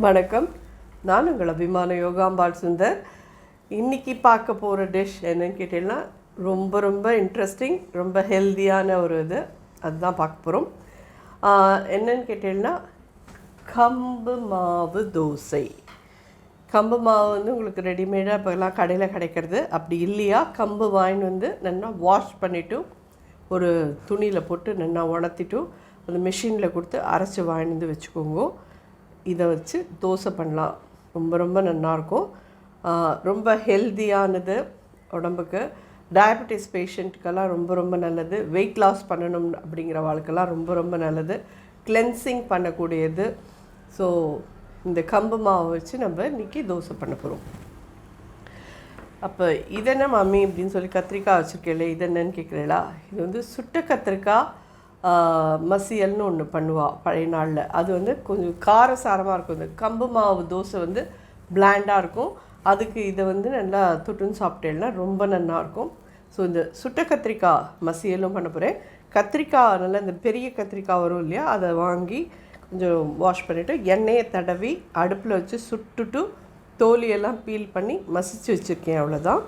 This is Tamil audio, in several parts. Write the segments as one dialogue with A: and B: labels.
A: வணக்கம், நான் உங்கள் அபிமான யோகாம்பால் சுந்தர். இன்றைக்கி பார்க்க போகிற டிஷ் என்னன்னு கேட்டீங்கன்னா ரொம்ப இன்ட்ரெஸ்டிங், ரொம்ப ஹெல்த்தியான ஒரு அதுதான் பார்க்க போகிறோம். என்னன்னு கேட்டீங்கன்னா கம்பு மாவு தோசை. கம்பு மாவு உங்களுக்கு ரெடிமேடாக இப்போலாம் கடையில் கிடைக்கிறது. அப்படி இல்லையா, கம்பு வாங்கிட்டு வந்து நல்லா வாஷ் பண்ணிவிட்டு ஒரு துணியில் போட்டு நல்லா உணர்த்திட்டு அந்த மிஷினில் கொடுத்து அரைச்சி வாங்கிட்டு வந்து வச்சுக்கோங்க. இதை வச்சு தோசை பண்ணலாம். ரொம்ப நல்லாயிருக்கும். ரொம்ப ஹெல்த்தியானது உடம்புக்கு. டயபெட்டிஸ் பேஷண்ட்டுக்கெல்லாம் ரொம்ப நல்லது. வெயிட் லாஸ் பண்ணணும் அப்படிங்கிற வாழ்க்கெல்லாம் ரொம்ப நல்லது. கிளென்சிங் பண்ணக்கூடியது. ஸோ இந்த கம்பு மாவை வச்சு நம்ம இன்றைக்கி தோசை பண்ண போகிறோம். அப்போ இதென்ன மம்மி அப்படின்னு சொல்லி கத்திரிக்காய் வச்சுருக்கேன், இது என்னன்னு கேட்குறீங்களா? இது சுட்ட கத்திரிக்காய் மசியல்னு ஒன்று பண்ணுவாள் பழைய நாளில். அது கொஞ்சம் காரசாரமாக இருக்கும். இந்த கம்பு மாவு தோசை பிளாண்டாக இருக்கும். அதுக்கு இதை நல்லா தொட்டுன்னு சாப்பிட்டேன்னா ரொம்ப நல்லாயிருக்கும். ஸோ இந்த சுட்ட கத்திரிக்காய் மசியலும் பண்ண போகிறேன். கத்திரிக்காய் நல்லா இந்த பெரிய கத்திரிக்காய் வரும் இல்லையா, அதை வாங்கி கொஞ்சம் வாஷ் பண்ணிவிட்டு எண்ணெயை தடவி அடுப்பில் வச்சு சுட்டுட்டு தோலியெல்லாம் பீல் பண்ணி மசிச்சு வச்சுருக்கேன். அவ்வளோதான்.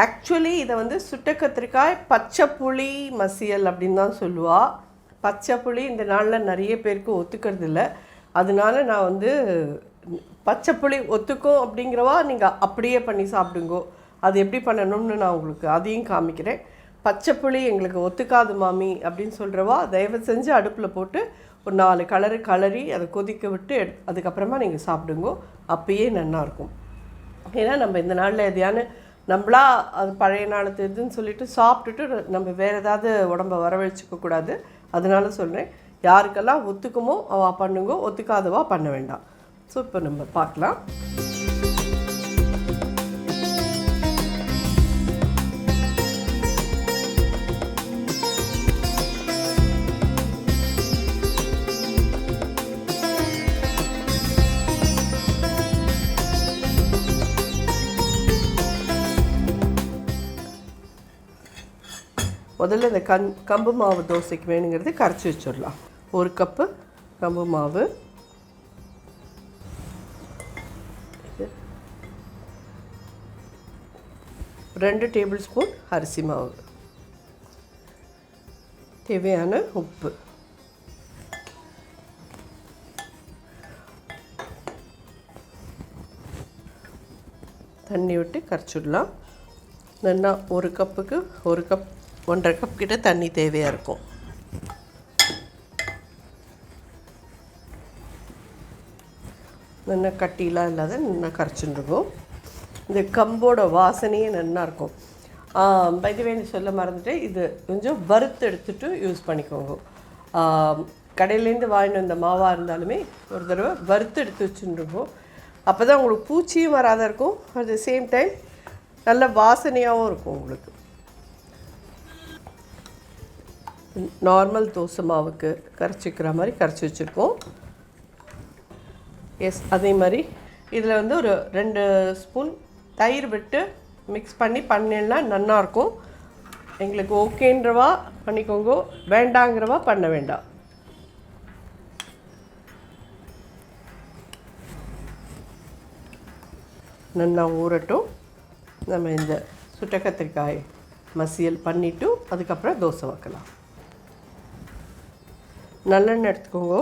A: ஆக்சுவலி இதை சுட்ட கத்திரிக்காய் பச்சை புளி மசியல் அப்படின்னு தான் சொல்லுவாள். பச்சை புளி இந்த நாளில் நிறைய பேருக்கு ஒத்துக்கிறது இல்லை. அதனால நான் பச்சை புளி ஒத்துக்கும் அப்படிங்கிறவா நீங்கள் அப்படியே பண்ணி சாப்பிடுங்கோ. அது எப்படி பண்ணணும்னு நான் உங்களுக்கு அதையும் காமிக்கிறேன். பச்சை புளி எங்களுக்கு ஒத்துக்காது மாமி அப்படின்னு சொல்கிறவா தயவு செஞ்சு அடுப்பில் போட்டு ஒரு 4 கலரி அதை கொதிக்க விட்டு அதுக்கப்புறமா நீங்கள் சாப்பிடுங்கோ. அப்பயே நல்லாயிருக்கும். ஏன்னா நம்ம இந்த நாளில் எதையான நம்மளா அது பழைய நாளத்து இதுன்னு சொல்லிட்டு சாப்பிட்டுட்டு நம்ம வேறு ஏதாவது உடம்பை வரவழைச்சிக்கக்கூடாது. அதனால சொல்கிறேன், யாருக்கெல்லாம் ஒத்துக்குமோ அவள் பண்ணுங்கோ, ஒத்துக்காதவா பண்ண வேண்டாம். ஸோ இப்போ நம்ம பார்க்கலாம். முதல்ல இந்த கம்பு மாவு தோசைக்கு வேணுங்கிறது கரைச்சி வச்சிடலாம். 1 கப்பு கம்பு மாவு, 2 டேபிள் ஸ்பூன் அரிசி மாவு, தேவையான உப்பு, தண்ணி விட்டு கரைச்சிடலாம். நல்லா 1 கப்புக்கு 1 கப் 1.5 கப் கிட்ட தண்ணி தேவையாக இருக்கும். நல்லா கட்டிலாம் இல்லாத நல்லா கரைச்சிருக்கும். இந்த கம்போட வாசனையே நல்லா இருக்கும். பைதவேன்னு சொல்ல மறந்துட்டு, இது கொஞ்சம் வறுத்து எடுத்துகிட்டு யூஸ் பண்ணிக்கோங்க. கடையிலேருந்து வாங்கிட்டு வந்த மாவாக இருந்தாலுமே ஒரு தடவை வறுத்து எடுத்து வச்சுருக்கோம். அப்போ தான் உங்களுக்கு பூச்சியும் வராத இருக்கும். அட் த சேம் டைம் நல்ல வாசனையாகவும் இருக்கும் உங்களுக்கு. நார்மல் தோசை மாவுக்கு கரைச்சிக்கிற மாதிரி கரைச்சி வச்சுருக்கோம். எஸ், அதே மாதிரி இதில் ஒரு 2 ஸ்பூன் தயிர் விட்டு மிக்ஸ் பண்ணினா நல்லாயிருக்கும். எங்களுக்கு ஓகேன்றவா பண்ணிக்கோங்க, வேண்டாங்கிறவா பண்ண வேண்டாம். நல்லா ஊறட்டும். நம்ம இந்த சுட்ட கத்திரிக்காய் மசியல் பண்ணிவிட்டு அதுக்கப்புறம் தோசை வைக்கலாம். நல்லெண்ணெய் எடுத்துக்கோங்க.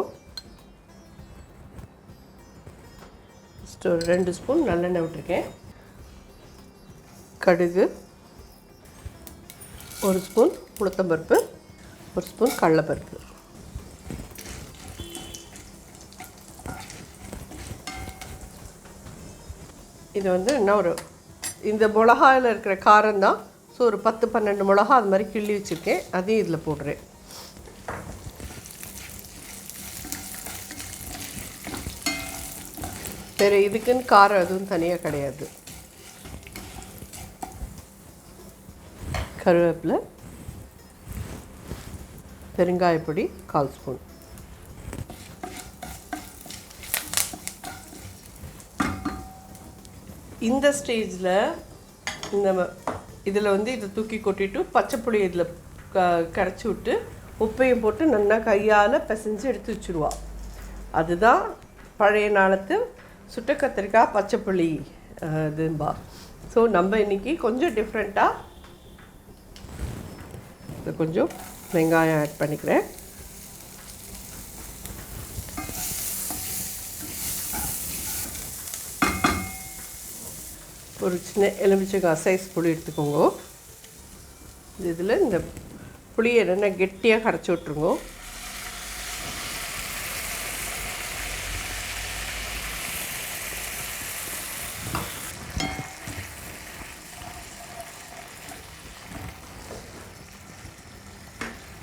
A: ஃபஸ்ட்டு ஒரு 2 ஸ்பூன் நல்லெண்ணெய் விட்டுருக்கேன். கடுகு, 1 ஸ்பூன் உளுத்தம்பருப்பு, 1 ஸ்பூன் கடலைப்பருப்பு, இது என்ன இந்த மிளகாயில் இருக்கிற காரம் தான். ஸோ ஒரு 10-12 மிளகா அது மாதிரி கிள்ளி வச்சுருக்கேன். அதையும் இதில் போடுறேன். வேறு இதுக்குன்னு காரம் எதுவும் தனியாக கிடையாது. கருவேப்பிலை, பெருங்காயப்பொடி 1/4 ஸ்பூன், இந்த ஸ்டேஜில் இதில் இதை தூக்கி கொட்டிட்டு பச்சைப்புளி இதில் கரைச்சி விட்டு உப்பையும் போட்டு நல்லா கையால் பிசைஞ்சு எடுத்து வச்சுருவா. அதுதான் பழைய நாளத்து சுட்ட கத்திரிக்காய் பச்சைப்புளி இதும்பா. ஸோ நம்ம இன்றைக்கி கொஞ்சம் டிஃப்ரெண்ட்டாக இது கொஞ்சம் வெங்காயம் ஆட் பண்ணிக்கிறேன். ஒரு சின்ன எலுமிச்சங்காய் சைஸ் புளி எடுத்துக்கோங்க. இதில் இந்த புளியை என்னென்ன கெட்டியாக கரைச்சி விட்ருங்க.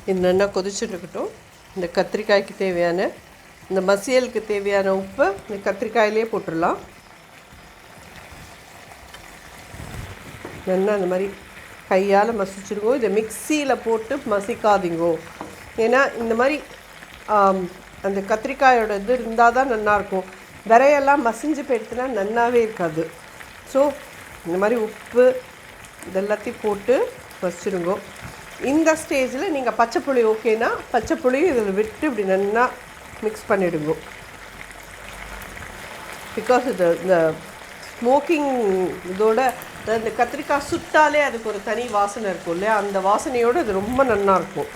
A: இது நல்லா கொதிச்சுட்டுருக்கட்டும். இந்த கத்திரிக்காய்க்கு தேவையான இந்த மசியலுக்கு தேவையான உப்பு இந்த கத்திரிக்காயிலே போட்டுடலாம். நல்லா அந்த மாதிரி கையால் மசிச்சுருங்கோ. இதை மிக்சியில் போட்டு மசிக்காதீங்கோ. ஏன்னா இந்த மாதிரி அந்த கத்திரிக்காயோட இது இருந்தால் தான் நல்லாயிருக்கும். விரையெல்லாம் மசிஞ்சு போயிடுத்துனா நல்லாவே இருக்காது. ஸோ இந்த மாதிரி உப்பு இதெல்லாத்தையும் போட்டு மசிச்சுருங்கோ. இந்த ஸ்டேஜில் நீங்கள் பச்சைப்புளி ஓகேனா பச்சைப்புளியும் இதில் விட்டு இப்படி நல்லா மிக்ஸ் பண்ணிவிடுங்க. பிகாஸ் இது இந்த ஸ்மோக்கிங் இதோட இந்த கத்திரிக்காய் சுட்டாலே அதுக்கு ஒரு தனி வாசனை இருக்கும் இல்லையா, அந்த வாசனையோடு இது ரொம்ப நல்லாயிருக்கும்.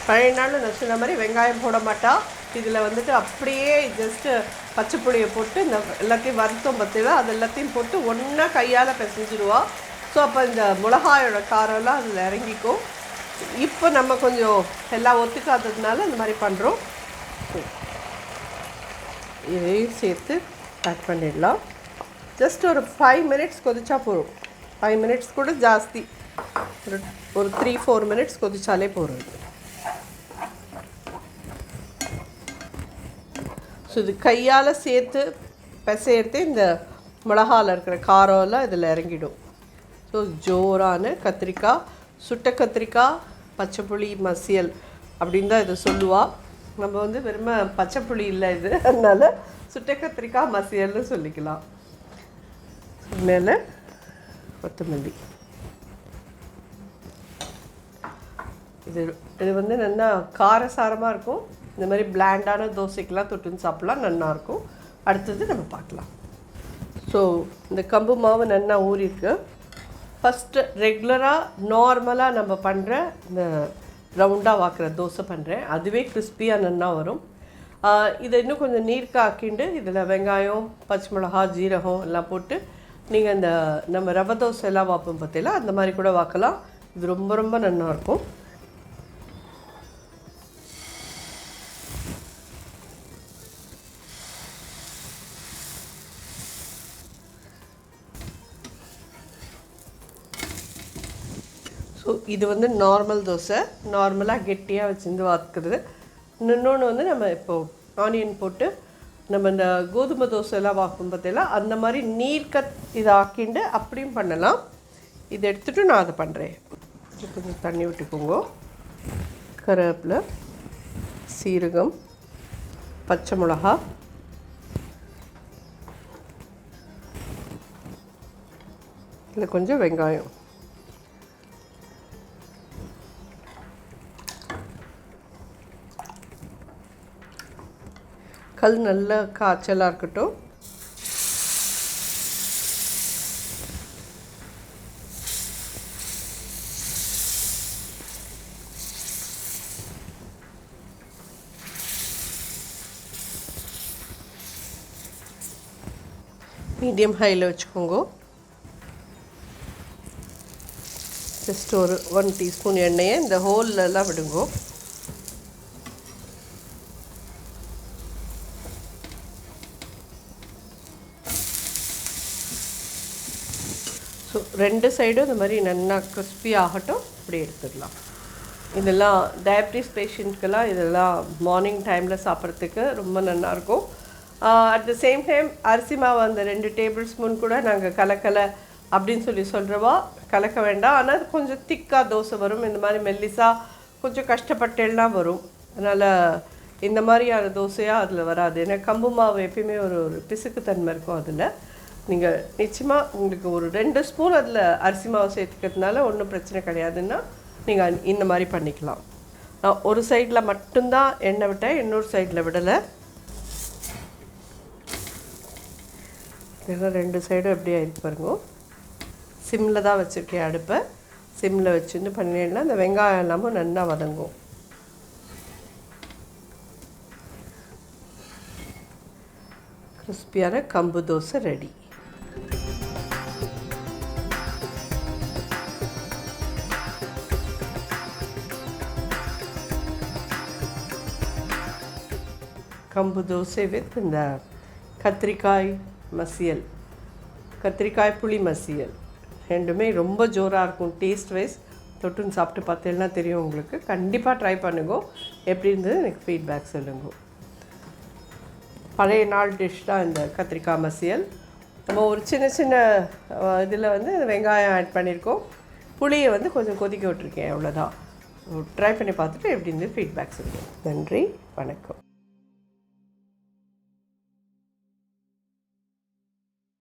A: பழைய நாள் நான் சொன்ன மாதிரி வெங்காயம் போட மாட்டா. இதில் வந்துட்டு அப்படியே ஜஸ்ட்டு பச்சைப்புளியை போட்டு இந்த எல்லாத்தையும் வருத்தம் பார்த்தீங்கன்னா அது எல்லாத்தையும் போட்டு ஒன்றா கையால் பிசைஞ்சிடுவா. ஸோ அப்போ இந்த மிளகாயோட காரம்லாம் அதில் இறங்கிக்கும். இப்போ நம்ம கொஞ்சம் எல்லாம் ஒத்துக்காததுனால இந்த மாதிரி பண்ணுறோம். இதையும் சேர்த்து ஆட் பண்ணிடலாம். ஜஸ்ட் ஒரு 5 மினிட்ஸ் கொதிச்சா போதும். 5 மினிட்ஸ் கூட ஜாஸ்தி, ஒரு 3-4 மினிட்ஸ் கொதிச்சாலே போதும். ஸோ இது கையால் சேர்த்து பிசையிறது இந்த மிளகாவில் இருக்கிற காரம்லாம் இதில் இறங்கிடும். ஸோ ஜோரான கத்திரிக்காய், சுட்ட கத்திரிக்காய் பச்சைப்புளி மசியல் அப்படின்னு தான் இதை சொல்லுவாள். நம்ம வந்து வெறும பச்சைப்புளி இல்லை இது, அதனால் சுட்ட கத்திரிக்காய் மசியல்னு சொல்லிக்கலாம். மேலே கொத்தமல்லி. இது வந்து நல்லா காரசாரமாக இருக்கும். இந்த மாதிரி பிளாண்டான தோசைக்கெலாம் தொட்டுன்னு சாப்பிட்லாம், நல்லாயிருக்கும். அடுத்தது நம்ம பார்க்கலாம். ஸோ இந்த கம்பு மாவு நல்லா ஊறிருக்கு. ஃபஸ்ட்டு ரெகுலராக நார்மலாக நம்ம பண்ணுற இந்த ரவுண்டாக வாக்குற தோசை பண்ணுறேன். அதுவே கிறிஸ்பியாக நல்லா வரும். இதை இன்னும் கொஞ்சம் நீர் காக்கிண்டு இதில் வெங்காயம், பச்சை மிளகா, ஜீரகம் எல்லாம் போட்டு நீங்கள் இந்த நம்ம ரவை தோசை எல்லாம் வாப்போம் பார்த்தீங்களா, அந்த மாதிரி கூட வாக்கலாம். இது ரொம்ப ரொம்ப நல்லாயிருக்கும். ஸோ இது வந்து நார்மல் தோசை, நார்மலாக கெட்டியாக வச்சுருந்து வாக்குறது. இன்னொன்று வந்து நம்ம இப்போது ஆனியன் போட்டு நம்ம இந்த கோதுமை தோசைலாம் வாக்கும் பார்த்தீங்களா, அந்த மாதிரி நீர்க்கத் இதை ஆக்கிண்டு அப்படியும் பண்ணலாம். இதை எடுத்துகிட்டு நான் அதை பண்ணுறேன். கொஞ்சம் தண்ணி விட்டுக்கோங்க. கருவேப்பிலை, சீரகம், பச்சை மிளகா, இதில் கொஞ்சம் வெங்காயம், கல் நல்ல காய்ச்சலாக இருக்கட்டும். மீடியம் ஹையில் வச்சுக்கோங்க. ஜஸ்ட் ஒரு 1 டீஸ்பூன் எண்ணெயை இந்த ஹோல்லலாம் விடுங்க. ஸோ 2 சைடும் இந்த மாதிரி நல்லா கிறிஸ்பி ஆகட்டும். இப்படி எடுத்துடலாம். இதெல்லாம் டயபிட்டிஸ் பேஷண்ட்க்கெல்லாம் இதெல்லாம் மார்னிங் டைமில் சாப்பிட்றதுக்கு ரொம்ப நல்லாயிருக்கும். அட் த சேம் டைம் அரிசி மாவு அந்த 2 டேபிள் ஸ்பூன் கூட நாங்கள் கலக்கலை அப்படின்னு சொல்கிறவா கலக்க வேண்டாம். ஆனால் அது கொஞ்சம் திக்காக தோசை வரும். இந்த மாதிரி மெல்லிசாக கொஞ்சம் கஷ்டப்பட்டெல்லாம் வரும். அதனால் இந்த மாதிரியான தோசையாக அதில் வராது. ஏன்னா கம்பு மாவு எப்பயுமே ஒரு பிசுக்குத்தன்மை இருக்கும். அதில் நீங்கள் நிச்சயமாக உங்களுக்கு ஒரு 2 ஸ்பூன் அதில் அரிசி மாவு சேர்த்துக்கிறதுனால ஒன்றும் பிரச்சனை கிடையாதுன்னா நீங்கள் இந்த மாதிரி பண்ணிக்கலாம். நான் ஒரு சைடில் மட்டும்தான் எண்ணெய் விட்டேன், இன்னொரு சைடில் விடலை. இதெல்லாம் 2 சைடும் எப்படி ஆகிருக்கு பாருங்க. சிம்மில் தான் வச்சுருக்கேன் அடுப்பை. சிம்மில் வச்சுன்னு பண்ணிடலாம். இந்த வெங்காயம் எல்லாமும் நல்லா வதங்கும். கிறிஸ்பியான கம்பு தோசை ரெடி. கம்பு தோசை வித் இந்த கத்திரிக்காய் மசியல், கத்திரிக்காய் புளி மசியல் ரெண்டுமே ரொம்ப ஜோராக இருக்கும். டேஸ்ட் வைஸ் தொட்டுன்னு சாப்பிட்டு பார்த்தேன்னா தெரியும் உங்களுக்கு. கண்டிப்பாக ட்ரை பண்ணுங்க. எப்படி இருந்தது எனக்கு ஃபீட்பேக் சொல்லுங்க. பழைய நாள் டிஷ் தான் இந்த கத்திரிக்காய் மசியல். நம்ம ஒரு சின்ன சின்ன இதில் வந்து வெங்காயம் ஆட் பண்ணியிருக்கோம். புளியை வந்து கொஞ்சம் கொதிக்க விட்டுருக்கேன், அவ்வளோதான். ட்ரை பண்ணி பார்த்துட்டு எப்படி இருந்து ஃபீட்பேக் சொல்லுங்கள். நன்றி, வணக்கம்.